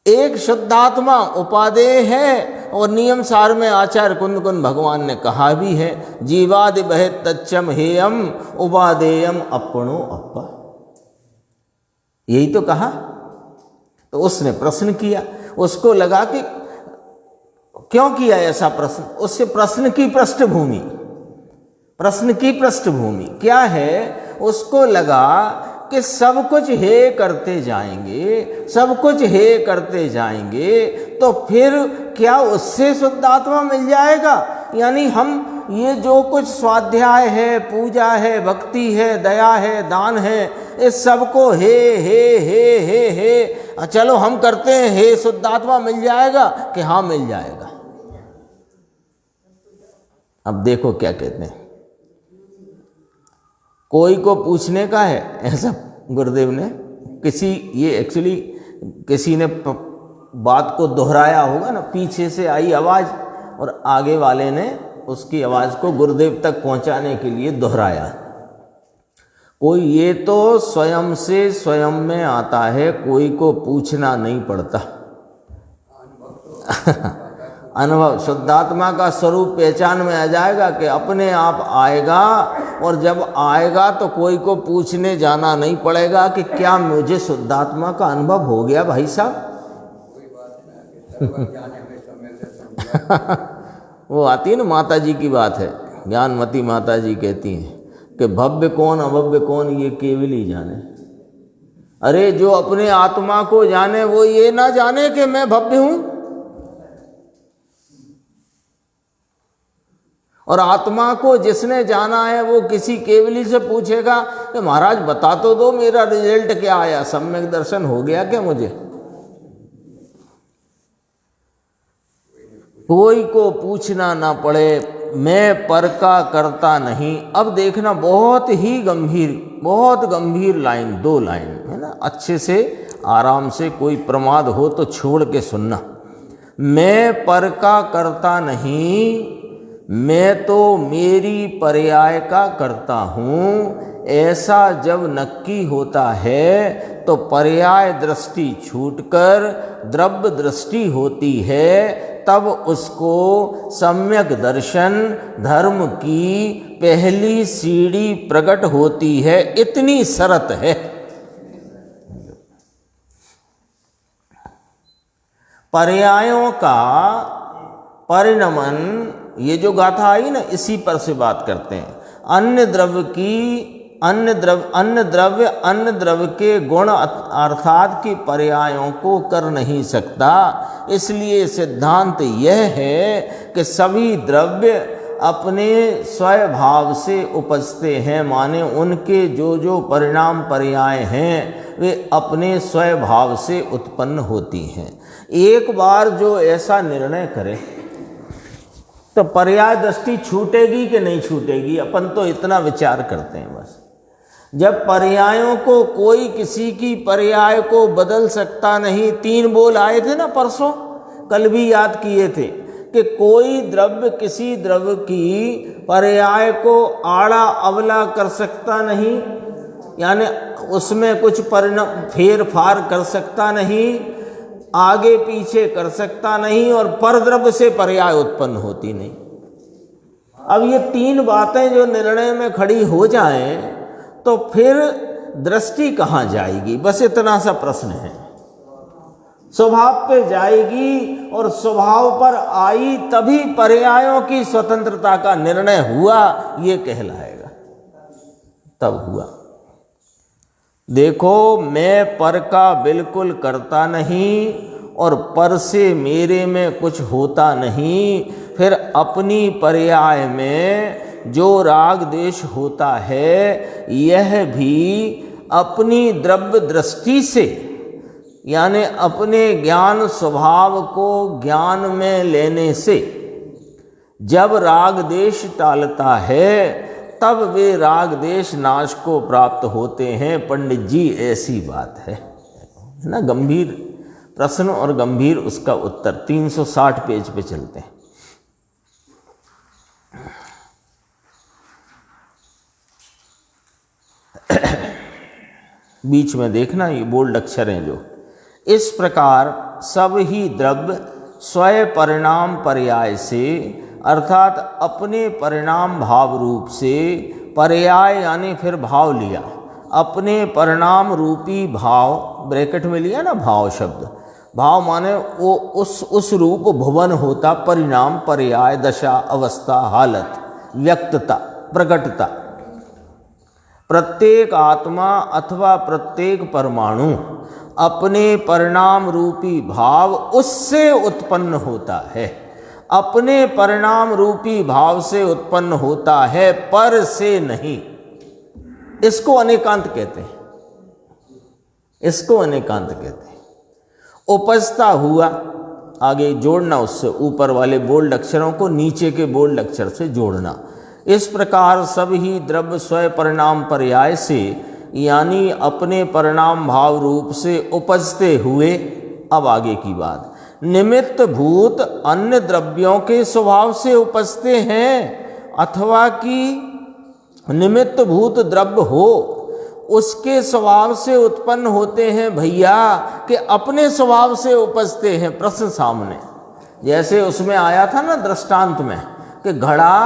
S1: एक शुद्धात्मा उपादेय है, और नियम सार में आचार्य कुंद कुंद भगवान ने कहा भी है, जीवादि बहे तच्चम हेयम उपादेयम अपनो अपा। यही तो कहा। तो उसने प्रश्न किया, उसको लगा कि क्यों किया ऐसा प्रश्न। उससे प्रश्न की पृष्ठभूमि क्या है? उसको लगा कि सब कुछ हे करते जाएंगे, सब कुछ हे करते जाएंगे, तो फिर क्या उससे शुद्ध आत्मा मिल जाएगा? यानी हम ये जो कुछ स्वाध्याय है, पूजा है, भक्ति है, दया है, दान है, इस सबको हे हे हे हे हे चलो हम करते हैं, हे शुद्ध आत्मा मिल जाएगा कि हाँ मिल जाएगा। अब देखो क्या कहते हैं, कोई को पूछने का है ऐसा गुरुदेव ने ये एक्चुअली किसी ने बात को दोहराया होगा ना, पीछे से आई आवाज़ और आगे वाले ने उसकी आवाज़ को गुरुदेव तक पहुंचाने के लिए दोहराया। कोई ये तो स्वयं से स्वयं में आता है, कोई को पूछना नहीं पड़ता। अनुभव शुद्धात्मा का स्वरूप पहचान में आ जाएगा कि अपने आप आएगा, और जब आएगा तो कोई को पूछने जाना नहीं पड़ेगा कि क्या मुझे शुद्धात्मा का अनुभव हो गया भाई साहब। वो आती है ना, माता जी की बात है, ज्ञानमती माता जी कहती हैं कि भव्य कौन अभव्य कौन ये केवल ही जाने। अरे जो अपने आत्मा को जाने वो ये ना जाने कि मैं भव्य हूं, और आत्मा को जिसने जाना है वो किसी केवली से पूछेगा कि महाराज बता तो दो मेरा रिजल्ट क्या आया, सम्यक दर्शन हो गया क्या मुझे? कोई को पूछना ना पड़े, मैं पर का करता नहीं। अब देखना बहुत गंभीर लाइन, 2 लाइन है ना, अच्छे से आराम से, कोई प्रमाद हो तो छोड़ के सुनना। मैं पर का करता नहीं, मैं तो मेरी पर्याय का करता हूँ। ऐसा जब नक्की होता है तो पर्याय दृष्टि छूटकर द्रव्य दृष्टि होती है, तब उसको सम्यक दर्शन धर्म की पहली सीढ़ी प्रकट होती है। इतनी शर्त है। पर्यायों का परिणमन, ये जो गाथा आई ना, इसी पर से बात करते हैं। अन्य द्रव्य के गुण अर्थात की पर्यायों को कर नहीं सकता। इसलिए सिद्धांत यह है कि सभी द्रव्य अपने स्वभाव से उपजते हैं, माने उनके जो परिणाम पर्याय हैं वे अपने स्वभाव से उत्पन्न होती हैं। एक बार जो ऐसा निर्णय करे तो पर्याय दृष्टि छूटेगी कि नहीं छूटेगी, अपन तो इतना विचार करते हैं बस। जब पर्यायों को कोई किसी की पर्याय को बदल सकता नहीं, 3 बोल आए थे ना परसों, कल भी याद किए थे कि कोई द्रव्य किसी द्रव्य की पर्याय को आड़ा अवला कर सकता नहीं, यानी उसमें कुछ परिणाम फेर फार कर सकता नहीं, आगे पीछे कर सकता नहीं, और परद्रव्य से पर्याय उत्पन्न होती नहीं। अब ये 3 बातें जो निर्णय में खड़ी हो जाएं तो फिर दृष्टि कहाँ जाएगी? बस इतना सा प्रश्न है। स्वभाव पे जाएगी, और स्वभाव पर आई तभी पर्यायों की स्वतंत्रता का निर्णय हुआ, ये कहलाएगा, तब हुआ। देखो, मैं पर का बिल्कुल करता नहीं, और पर से मेरे में कुछ होता नहीं। फिर अपनी पर्याय में जो राग देश होता है, यह भी अपनी द्रव्य दृष्टि से, यानी अपने ज्ञान स्वभाव को ज्ञान में लेने से जब राग देश टालता है, तब वे राग देश नाश को प्राप्त होते हैं। पंडित जी, ऐसी बात है ना। गंभीर प्रश्न और गंभीर उसका उत्तर। 360 पेज पे चलते हैं। बीच में देखना, ये बोल्ड अक्षर हैं जो। इस प्रकार सब ही द्रव्य स्वयं परिणाम पर्याय से, अर्थात अपने परिणाम भाव रूप से, पर्याय यानी फिर भाव लिया, अपने परिणाम रूपी भाव, ब्रैकेट में लिया ना भाव शब्द, भाव माने वो उस रूप भुवन होता, परिणाम पर्याय दशा अवस्था हालत व्यक्तता प्रकटता, प्रत्येक आत्मा अथवा प्रत्येक परमाणु अपने परिणाम रूपी भाव उससे उत्पन्न होता है, अपने परिणाम रूपी भाव से उत्पन्न होता है, पर से नहीं। इसको अनेकांत कहते हैं, इसको अनेकांत कहते हैं। उपजता हुआ, आगे जोड़ना, उससे ऊपर वाले बोल्ड अक्षरों को नीचे के बोल्ड अक्षर से जोड़ना। इस प्रकार सब ही द्रव्य स्वयं परिणाम पर्याय से, यानी अपने परिणाम भाव रूप से उपजते हुए, अब आगे की बात, निमित्त भूत अन्य द्रव्यों के स्वभाव से उपजते हैं, अथवा कि निमित्त भूत द्रव्य हो उसके स्वभाव से उत्पन्न होते हैं भैया, कि अपने स्वभाव से उपजते हैं। प्रश्न सामने, जैसे उसमें आया था ना दृष्टांत में, कि घड़ा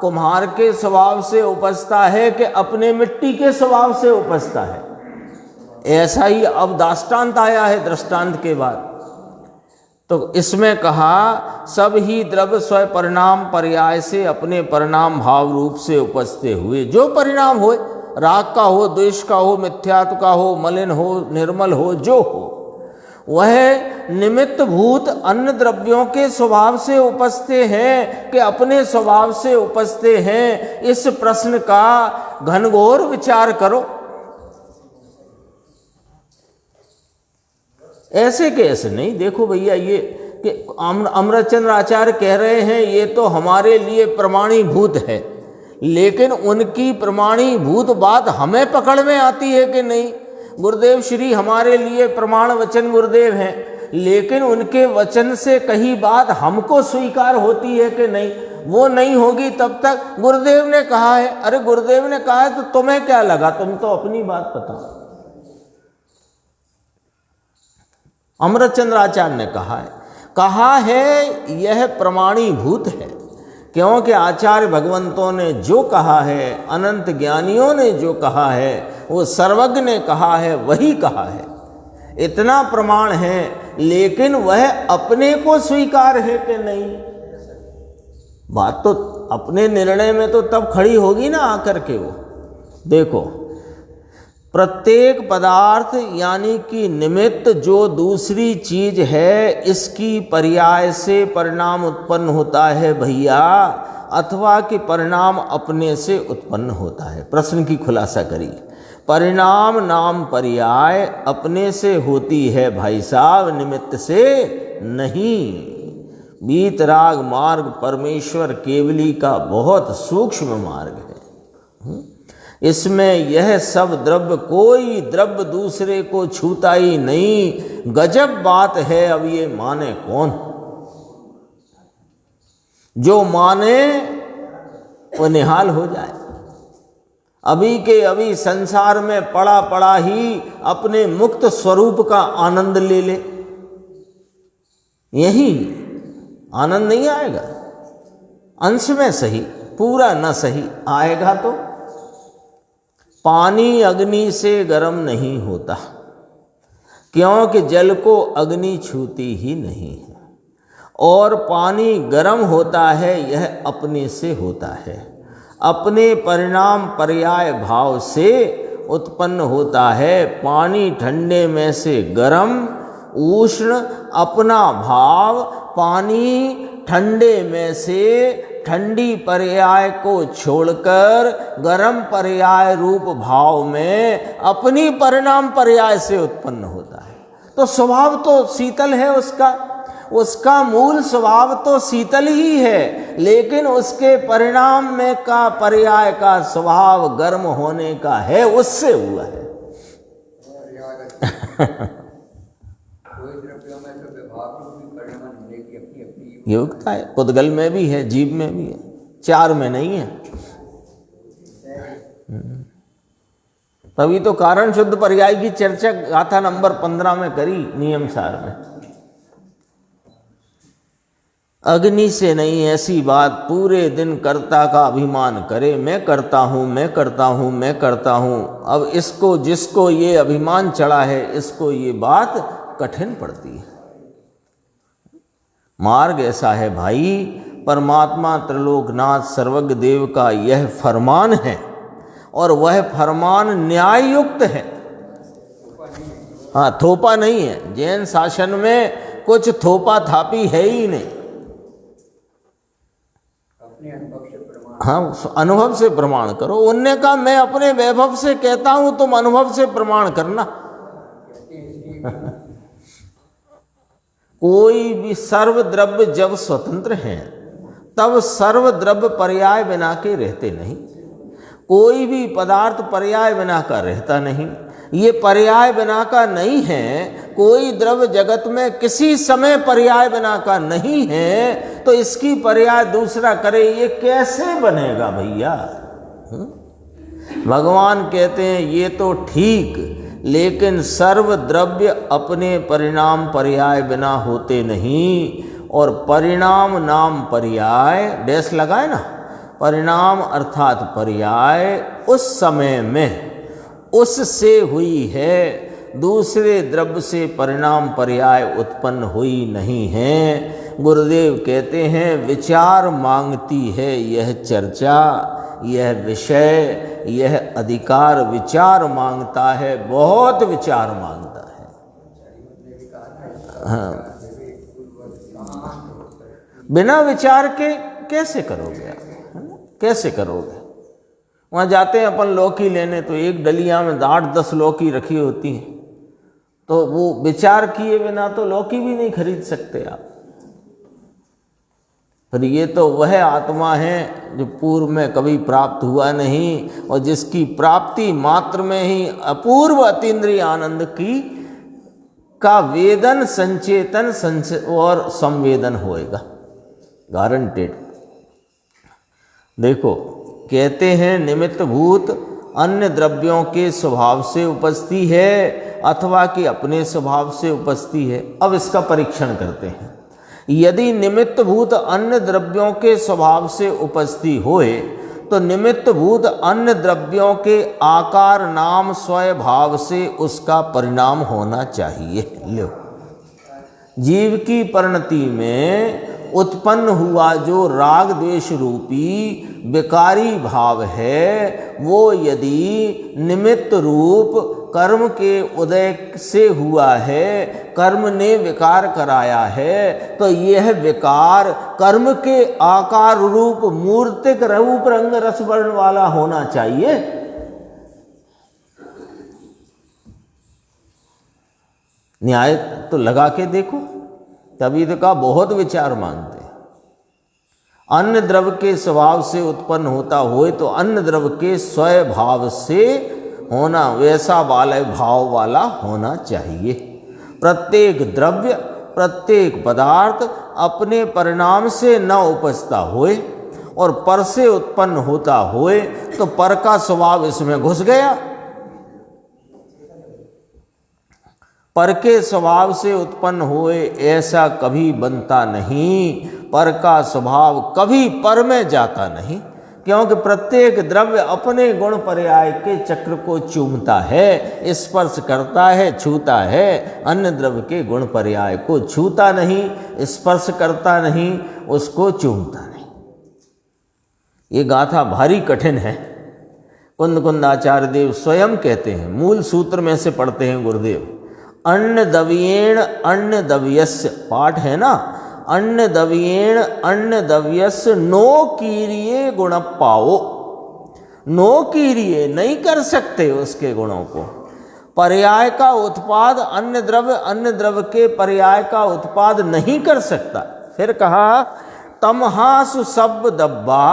S1: कुम्हार के स्वभाव से उपजता है कि अपने मिट्टी के स्वभाव से उपजता है, ऐसा ही अब दृष्टांत आया है दृष्टांत के बाद। तो इसमें कहा सब ही द्रव्य स्वयं परिणाम पर्याय से अपने परिणाम भाव रूप से उपजते हुए, जो परिणाम हो, राग का हो, द्वेष का हो, मिथ्यात्व का हो, मलिन हो, निर्मल हो, जो हो, वह निमित्त भूत अन्य द्रव्यों के स्वभाव से उपजते हैं कि अपने स्वभाव से उपजते हैं। इस प्रश्न का घनघोर विचार करो। ऐसे कैसे नहीं, देखो भैया, ये कि अमरचंद्र आचार्य कह रहे हैं ये तो हमारे लिए प्रमाणीभूत है, लेकिन उनकी प्रमाणीभूत बात हमें पकड़ में आती है कि नहीं। गुरुदेव श्री हमारे लिए प्रमाण वचन गुरुदेव हैं, लेकिन उनके वचन से कही बात हमको स्वीकार होती है कि नहीं। वो नहीं होगी तब तक गुरुदेव ने कहा है, अरे गुरुदेव ने कहा है तो तुम्हें क्या लगा, तुम तो अपनी बात बताओ। अमरचंद्र आचार्य ने कहा है यह प्रमाणीभूत है, क्योंकि आचार्य भगवंतों ने जो कहा है, अनंत ज्ञानियों ने जो कहा है, वो सर्वज्ञ ने कहा है, वही कहा है। इतना प्रमाण है, लेकिन वह अपने को स्वीकार है कि नहीं। बात तो अपने निर्णय में तो तब खड़ी होगी ना आकर के। वो देखो, प्रत्येक पदार्थ यानी कि निमित्त जो दूसरी चीज है, इसकी पर्याय से परिणाम उत्पन्न होता है भैया, अथवा कि परिणाम अपने से उत्पन्न होता है। प्रश्न की खुलासा करिए। परिणाम नाम पर्याय अपने से होती है भाई साहब, निमित्त से नहीं। वीतराग मार्ग परमेश्वर केवली का बहुत सूक्ष्म मार्ग है। इसमें यह सब द्रव्य, कोई द्रव्य दूसरे को छूता ही नहीं। गजब बात है। अब ये माने कौन? जो माने वो निहाल हो जाए। अभी के अभी संसार में पड़ा पड़ा ही अपने मुक्त स्वरूप का आनंद ले ले, यही आनंद नहीं आएगा। अंश में सही, पूरा न सही, आएगा तो। पानी अग्नि से गर्म नहीं होता, क्योंकि जल को अग्नि छूती ही नहीं है। और पानी गर्म होता है, यह अपने से होता है, अपने परिणाम पर्याय भाव से उत्पन्न होता है। पानी ठंडे में से गर्म, उष्ण अपना भाव, पानी ठंडे में से ठंडी पर्याय को छोड़कर गर्म पर्याय रूप भाव में अपनी परिणाम पर्याय से उत्पन्न होता है। तो स्वभाव तो शीतल है उसका मूल स्वभाव तो शीतल ही है, लेकिन उसके परिणाम में का पर्याय का स्वभाव गर्म होने का है, उससे हुआ है। योग्यता है, पुद्गल में भी है, जीव में भी है, चार में नहीं है। तभी तो कारण शुद्ध पर्याय की चर्चा गाथा नंबर 15 में करी, नियम सार में। अग्नि से नहीं, ऐसी बात पूरे दिन कर्ता का अभिमान करे, मैं करता हूं, मैं करता हूं, मैं करता हूं। अब इसको, जिसको ये अभिमान चढ़ा है, इसको ये बात कठिन पड़ती है। मार्ग ऐसा है भाई, परमात्मा त्रिलोकनाथ सर्वज्ञ देव का यह फरमान है, और वह फरमान न्याय युक्त है। हाँ, थोपा नहीं है। जैन शासन में कुछ थोपा थापी है ही नहीं।
S2: अपने अनुभव से प्रमाण।
S1: हाँ, अनुभव से प्रमाण करो। उनने कहा मैं अपने वैभव से कहता हूं, तुम अनुभव से प्रमाण करना। कोई भी सर्वद्रव्य जब स्वतंत्र है तब सर्वद्रव्य पर्याय बिना के रहते नहीं। कोई भी पदार्थ पर्याय बिना का रहता नहीं। ये पर्याय बिना का नहीं है। कोई द्रव्य जगत में किसी समय पर्याय बिना का नहीं है, तो इसकी पर्याय दूसरा करे, ये कैसे बनेगा भैया? भगवान कहते हैं ये तो ठीक, लेकिन सर्व द्रव्य अपने परिणाम पर्याय बिना होते नहीं। और परिणाम नाम पर्याय डैश लगाए ना, परिणाम अर्थात पर्याय उस समय में उससे हुई है, दूसरे द्रव्य से परिणाम पर्याय उत्पन्न हुई नहीं है। गुरुदेव कहते हैं विचार मांगती है यह चर्चा, यह विषय, यह अधिकार विचार मांगता है, बहुत विचार मांगता है। हाँ, बिना विचार के कैसे करोगे आप? कैसे करोगे? वहाँ जाते हैं अपन लौकी लेने, तो एक डलिया में 8-10 लौकी रखी होती हैं, तो वो विचार किए बिना तो लौकी भी नहीं खरीद सकते आप। फिर ये तो वह आत्मा है जो पूर्व में कभी प्राप्त हुआ नहीं, और जिसकी प्राप्ति मात्र में ही अपूर्व अतीन्द्रिय आनंद की का वेदन, संचेतन और संवेदन होएगा, गारंटेड। देखो, कहते हैं निमित्त भूत अन्य द्रव्यों के स्वभाव से उपस्थिति है अथवा कि अपने स्वभाव से उपस्थिति है। अब इसका परीक्षण करते हैं। यदि निमित्त भूत अन्य द्रव्यों के स्वभाव से उपस्थिति होए, तो निमित्त भूत अन्य द्रव्यों के आकार नाम स्वभाव से उसका परिणाम होना चाहिए। लो, जीव की परिणति में उत्पन्न हुआ जो राग द्वेष रूपी विकारी भाव है, वो यदि निमित्त रूप कर्म के उदय से हुआ है, कर्म ने विकार कराया है, तो यह विकार कर्म के आकार रूप मूर्तिक रूप रंग रस वर्ण वाला होना चाहिए। न्याय तो लगा के देखो। तभी तो कहा बहुत विचार मांगते। अन्य द्रव्य के स्वभाव से उत्पन्न होता होए तो अन्य द्रव्य के स्वभाव से होना, वैसा वाले भाव वाला होना चाहिए। प्रत्येक द्रव्य, प्रत्येक पदार्थ अपने परिणाम से न उपजता होए और पर से उत्पन्न होता होए, तो पर का स्वभाव इसमें घुस गया। पर के स्वभाव से उत्पन्न हुए ऐसा कभी बनता नहीं। पर का स्वभाव कभी पर में जाता नहीं, क्योंकि प्रत्येक द्रव्य अपने गुण पर्याय के चक्र को चूमता है, स्पर्श करता है, छूता है। अन्य द्रव्य के गुण पर्याय को छूता नहीं, स्पर्श करता नहीं, उसको चूमता नहीं। ये गाथा भारी कठिन है। कुंद कुंदाचार्य देव स्वयं कहते हैं, मूल सूत्र में से पढ़ते हैं गुरुदेव, अन्न दव्येण अन्न दव्यस्य, पाठ है ना, अन्न दव्येण अन्न दव्यस्य नो कीरिये गुण पाओ। नो कीरिये, नहीं कर सकते उसके गुणों को। पर्याय का उत्पाद अन्य द्रव्य के पर्याय का उत्पाद नहीं कर सकता। फिर कहा तमहासु सब दब्बा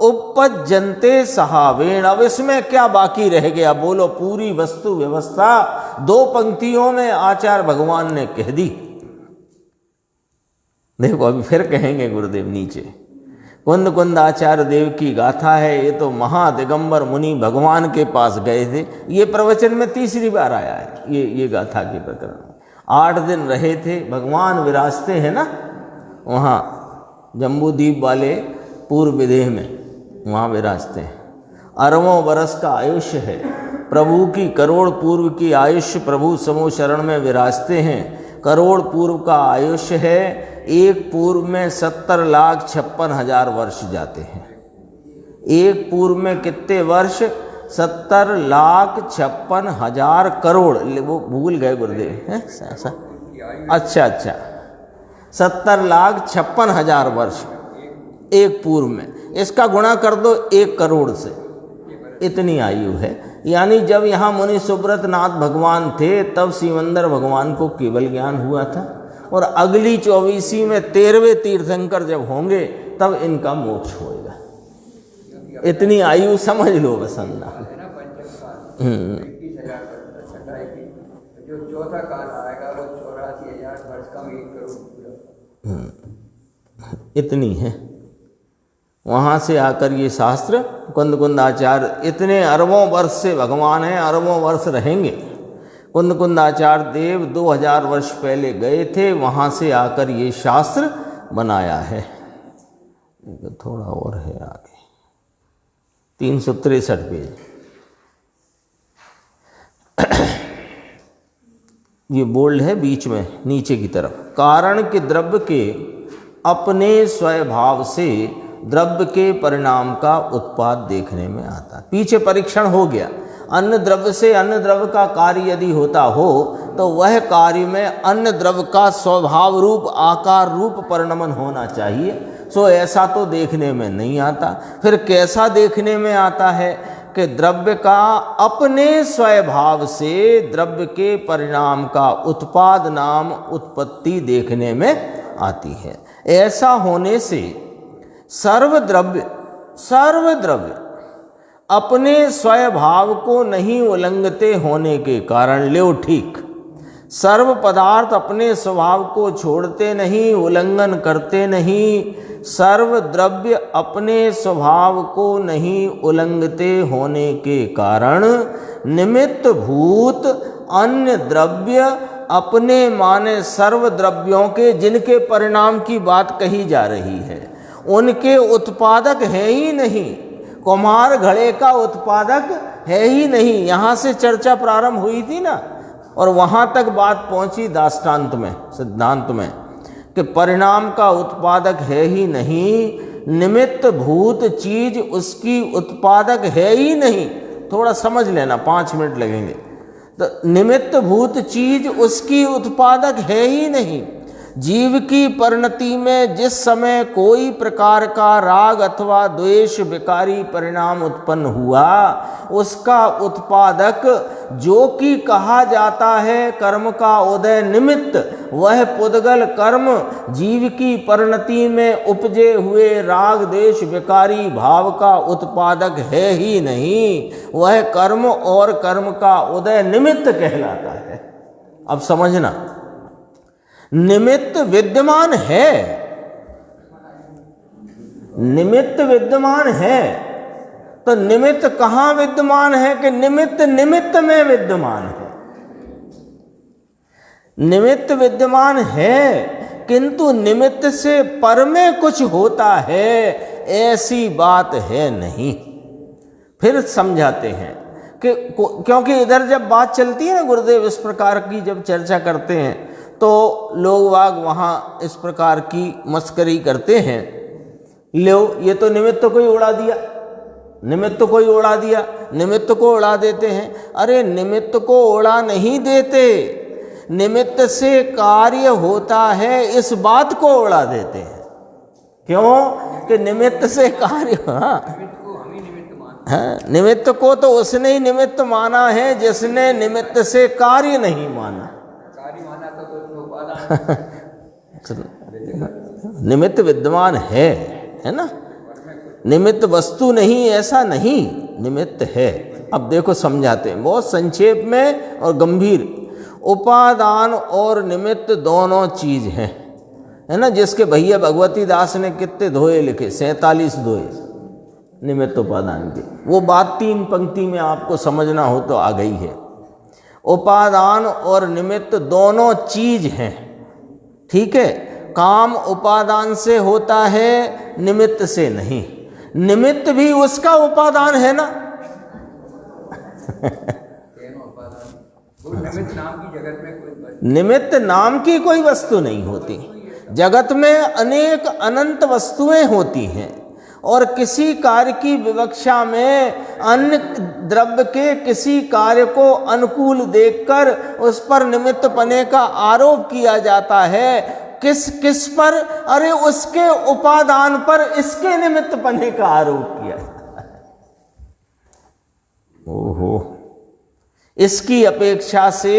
S1: उपजनते सहावेण। अब इसमें क्या बाकी रह गया? बोलो, पूरी वस्तु व्यवस्था 2 पंक्तियों में आचार्य भगवान ने कह दी। देखो, अभी फिर कहेंगे गुरुदेव नीचे। कुंद कुंद आचार्य देव की गाथा है। ये तो महादिगंबर मुनि भगवान के पास गए थे। ये प्रवचन में 3री बार आया है ये गाथा के प्रकरण। 8 दिन रहे थे, भगवान विराजते हैं ना वहाँ जम्बूद्वीप वाले पूर्व विदेह में, वहाँ विराजते हैं। अरबों बरस का आयुष्य है प्रभु की, करोड़ पूर्व की आयुष्य प्रभु समूह शरण में विराजते हैं। करोड़ पूर्व का आयुष्य है, एक पूर्व में 70,56,000 वर्ष जाते हैं। एक पूर्व में कितने वर्ष? 70,56,000 करोड़, वो भूल गए गुरुदेव हैं ऐसा। अच्छा 70,56,000 वर्ष एक पूर्व में, इसका गुणा कर दो 1 करोड़ से, इतनी आयु है। यानी जब यहाँ मुनि सुब्रत नाथ भगवान थे तब सिमंदर भगवान को केवल ज्ञान हुआ था, और अगली 24वीं में 13वें तीर्थंकर जब होंगे तब इनका मोक्ष होएगा। इतनी आयु समझ लो बसंदा।
S2: जो चौथा काल आएगा वो 84,000 वर्ष का 1 करोड़ पूरा,
S1: इतनी है। वहाँ से आकर ये शास्त्र कुंद आचार्य इतने अरबों वर्ष से भगवान हैं, अरबों वर्ष रहेंगे। कुंद आचार्य देव 2000 वर्ष पहले गए थे, वहाँ से आकर ये शास्त्र बनाया है। थोड़ा और है आगे 363 पेज। ये बोल्ड है बीच में नीचे की तरफ। कारण के द्रव्य के अपने स्वभाव से द्रव्य के परिणाम का उत्पाद देखने में आता। पीछे परीक्षण हो गया, अन्न द्रव्य से अन्न द्रव्य का कार्य यदि होता हो तो वह कार्य में अन्न द्रव्य का स्वभाव रूप आकार रूप परिणमन होना चाहिए। सो ऐसा तो देखने में नहीं आता। फिर कैसा देखने में आता है कि द्रव्य का अपने स्वभाव से द्रव्य के परिणाम का उत्पाद नाम उत्पत्ति देखने में आती है। ऐसा होने से सर्वद्रव्य अपने स्वभाव को नहीं उल्लंघते होने के कारण, ल्यो ठीक, सर्व पदार्थ अपने स्वभाव को छोड़ते नहीं, उल्लंघन करते नहीं। सर्व द्रव्य अपने स्वभाव को नहीं उल्लंघते होने के कारण निमित्त भूत अन्य द्रव्य अपने माने सर्व द्रव्यों के, जिनके परिणाम की बात कही जा रही है, उनके उत्पादक है ही नहीं। कुम्हार घड़े का उत्पादक है ही नहीं। यहाँ से चर्चा प्रारंभ हुई थी ना, और वहाँ तक बात पहुँची दाष्टान्त में, सिद्धांत में, कि परिणाम का उत्पादक है ही नहीं, निमित्त भूत चीज उसकी उत्पादक है ही नहीं। थोड़ा समझ लेना, 5 मिनट लगेंगे। तो निमित्त भूत चीज उसकी उत्पादक है ही नहीं। जीव की परिणति में जिस समय कोई प्रकार का राग अथवा द्वेष विकारी परिणाम उत्पन्न हुआ, उसका उत्पादक जो कि कहा जाता है कर्म का उदय निमित्त, वह पुद्गल कर्म जीव की परिणति में उपजे हुए राग द्वेष विकारी भाव का उत्पादक है ही नहीं। वह कर्म और कर्म का उदय निमित्त कहलाता है। अब समझना, निमित्त विद्यमान है, निमित्त विद्यमान है, तो निमित्त कहाँ विद्यमान है कि निमित्त निमित्त में विद्यमान है। निमित्त विद्यमान है, किंतु निमित्त से पर में कुछ होता है, ऐसी बात है नहीं। फिर समझाते हैं कि क्योंकि इधर जब बात चलती है ना, गुरुदेव इस प्रकार की जब चर्चा करते हैं तो लोग वाग वहाँ इस प्रकार की मस्करी करते हैं। लो, ये तो निमित्त को ही उड़ा दिया, निमित्त को ही उड़ा दिया, निमित्त को उड़ा देते हैं। अरे निमित्त को उड़ा नहीं देते, निमित्त से कार्य होता है इस बात को उड़ा देते हैं। क्यों कि निमित्त से कार्य, हाँ, निमित्त को तो उसने ही निमित्त माना है जिसने निमित्त से कार्य नहीं माना। निमित्त विद्यमान है ना, निमित्त वस्तु नहीं ऐसा नहीं, निमित्त है। अब देखो समझाते हैं बहुत संक्षेप में और गंभीर। उपादान और निमित्त दोनों चीज हैं, है ना, जिसके भैया भगवती दास ने कितने दोहे लिखे, 47 दोहे निमित्त उपादान के। वो बात 3 पंक्ति में आपको समझना हो तो आ गई है। उपादान और निमित्त दोनों चीज हैं, ठीक है। काम उपादान से होता है, निमित्त से नहीं। निमित्त भी उसका उपादान है ना। निमित्त नाम की कोई वस्तु नहीं होती। जगत में अनेक अनंत वस्तुएं होती हैं, और किसी कार्य की विवक्षा में अन्य द्रव्य के किसी कार्य को अनुकूल देखकर उस पर निमित्त पने का आरोप किया जाता है। किस किस पर? अरे उसके उपादान पर इसके निमित्त पने का आरोप किया जाता है। ओहो, इसकी अपेक्षा से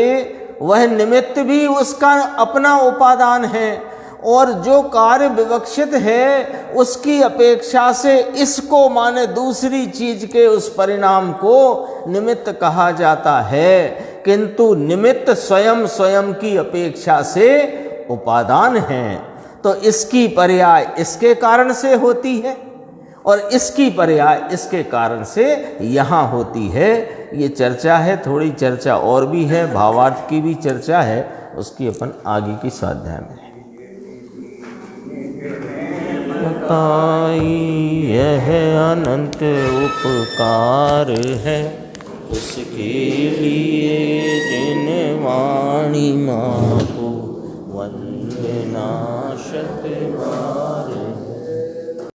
S1: वह निमित्त भी उसका अपना उपादान है, और जो कार्य विवक्षित है उसकी अपेक्षा से इसको माने दूसरी चीज के उस परिणाम को निमित्त कहा जाता है, किंतु निमित्त स्वयं स्वयं की अपेक्षा से उपादान है। तो इसकी पर्याय इसके कारण से होती है और इसकी पर्याय इसके कारण से यहाँ होती है। ये चर्चा है, थोड़ी चर्चा और भी है, भावार्थ की भी चर्चा है, उसकी अपन आगे की स्वाध्याय में बताई। यह अनंत उपकार है उसके लिए जिन वाणी माँ को वंदना शतबार।